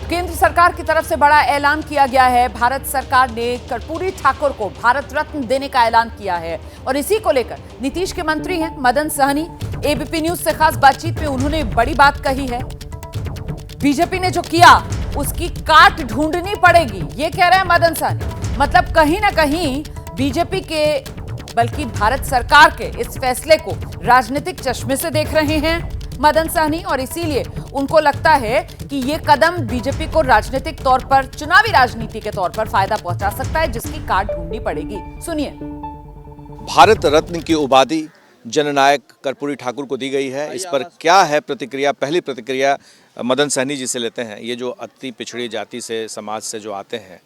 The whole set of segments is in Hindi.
केंद्र सरकार की तरफ से बड़ा ऐलान किया गया है। भारत सरकार ने कर्पूरी ठाकुर को भारत रत्न देने का ऐलान किया है और इसी को लेकर नीतीश के मंत्री हैं मदन सहनी, एबीपी न्यूज से खास बातचीत में उन्होंने बड़ी बात कही है। बीजेपी ने जो किया उसकी काट ढूंढनी पड़ेगी, ये कह रहे हैं मदन सहनी। मतलब कहीं ना कहीं बीजेपी के बल्कि भारत सरकार के इस फैसले को राजनीतिक चश्मे से देख रहे हैं मदन सहनी और इसीलिए उनको लगता है कि ये कदम बीजेपी को राजनीतिक तौर पर, चुनावी राजनीति के तौर पर फायदा पहुंचा सकता है, जिसकी काट ढूंढनी पड़ेगी। सुनिए। भारत रत्न की उपाधि जननायक कर्पूरी ठाकुर को दी गई है, इस पर क्या है प्रतिक्रिया? पहली प्रतिक्रिया मदन सहनी जी से लेते हैं। ये जो अति पिछड़ी जाति से, समाज से जो आते हैं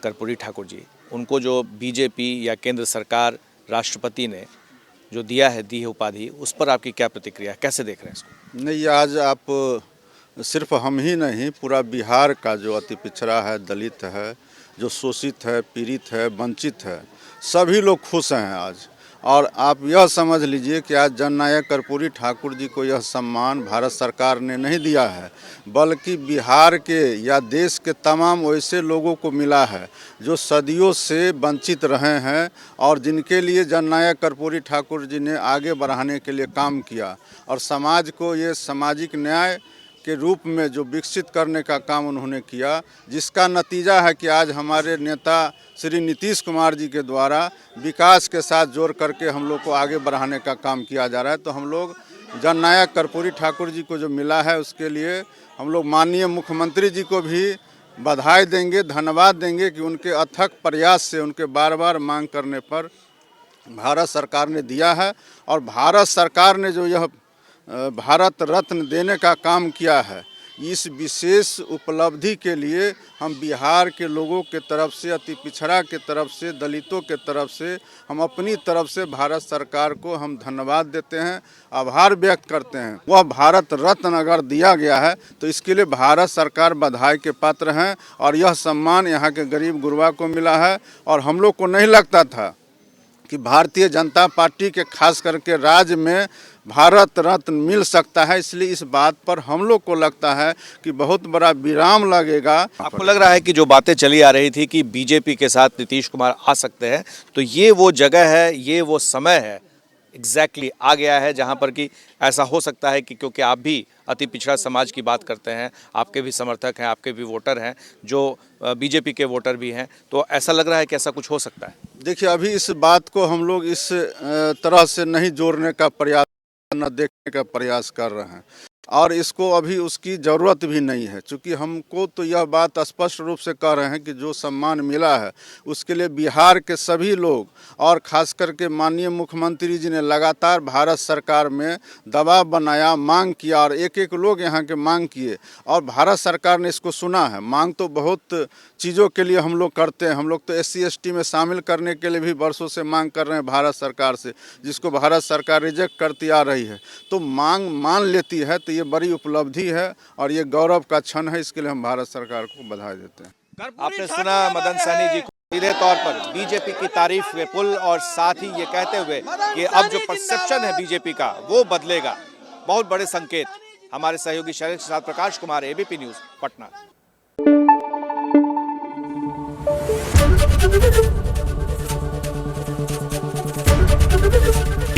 कर्पूरी ठाकुर जी, उनको जो बीजेपी या केंद्र सरकार, राष्ट्रपति ने जो दिया है, दी है उपाधि, उस पर आपकी क्या प्रतिक्रिया, कैसे देख रहे हैं इसको? नहीं, आज आप सिर्फ हम ही नहीं, पूरा बिहार का जो अति पिछड़ा है, दलित है, जो शोषित है, पीड़ित है, वंचित है, सभी लोग खुश हैं आज। और आप यह समझ लीजिए कि आज जननायक कर्पूरी ठाकुर जी को यह सम्मान भारत सरकार ने नहीं दिया है, बल्कि बिहार के या देश के तमाम वैसे लोगों को मिला है जो सदियों से वंचित रहे हैं और जिनके लिए जननायक कर्पूरी ठाकुर जी ने आगे बढ़ाने के लिए काम किया और समाज को ये सामाजिक न्याय के रूप में जो विकसित करने का काम उन्होंने किया, जिसका नतीजा है कि आज हमारे नेता श्री नीतीश कुमार जी के द्वारा विकास के साथ जोड़ करके हम लोग को आगे बढ़ाने का काम किया जा रहा है। तो हम लोग जननायक कर्पूरी ठाकुर जी को जो मिला है उसके लिए हम लोग माननीय मुख्यमंत्री जी को भी बधाई देंगे, धन्यवाद देंगे कि उनके अथक प्रयास से, उनके बार बार मांग करने पर भारत सरकार ने दिया है। और भारत सरकार ने जो यह भारत रत्न देने का काम किया है, इस विशेष उपलब्धि के लिए हम बिहार के लोगों के तरफ से, अति पिछड़ा के तरफ से, दलितों के तरफ से, हम अपनी तरफ से भारत सरकार को हम धन्यवाद देते हैं, आभार व्यक्त करते हैं। वह भारत रत्न अगर दिया गया है तो इसके लिए भारत सरकार बधाई के पात्र हैं और यह सम्मान यहाँ के गरीब गुरबा को मिला है। और हम लोग को नहीं लगता था कि भारतीय जनता पार्टी के खास करके राज्य में भारत रत्न मिल सकता है, इसलिए इस बात पर हम लोग को लगता है कि बहुत बड़ा विराम लगेगा। आपको लग रहा है कि जो बातें चली आ रही थी कि बीजेपी के साथ नीतीश कुमार आ सकते हैं, तो ये वो जगह है, ये वो समय है, एग्जैक्टली आ गया है जहां पर कि ऐसा हो सकता है कि क्योंकि आप भी अति पिछड़ा समाज की बात करते हैं, आपके भी समर्थक हैं, आपके भी वोटर हैं, जो बीजेपी के वोटर भी हैं, तो ऐसा लग रहा है कि ऐसा कुछ हो सकता है? देखिए, अभी इस बात को हम लोग इस तरह से नहीं जोड़ने का प्रयास, न देखने का प्रयास कर रहे हैं और इसको अभी उसकी ज़रूरत भी नहीं है, क्योंकि हमको तो यह बात स्पष्ट रूप से कह रहे हैं कि जो सम्मान मिला है उसके लिए बिहार के सभी लोग और ख़ास करके माननीय मुख्यमंत्री जी ने लगातार भारत सरकार में दबाव बनाया, मांग किया और एक एक लोग यहाँ के मांग किए और भारत सरकार ने इसको सुना है। मांग तो बहुत चीज़ों के लिए हम लोग करते हैं, हम लोग तो SC ST में शामिल करने के लिए भी वर्षों से मांग कर रहे हैं भारत सरकार से, जिसको भारत सरकार रिजेक्ट करती आ रही है। तो मांग मान लेती है तो ये बड़ी उपलब्धि है और ये गौरव का क्षण है, इसके लिए हम भारत सरकार को बधाई देते हैं। आपने सुना मदन सहनी जी को सीधे तौर पर बीजेपी की तारीफ के पुल और साथ ही ये कहते हुए कि अब जो परसेप्शन है बीजेपी का वो बदलेगा। बहुत बड़े संकेत। हमारे सहयोगी शैलेश के साथ Prakash Kumar, ABP news, Patna.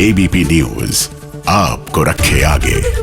ABP news आपको रखे आगे।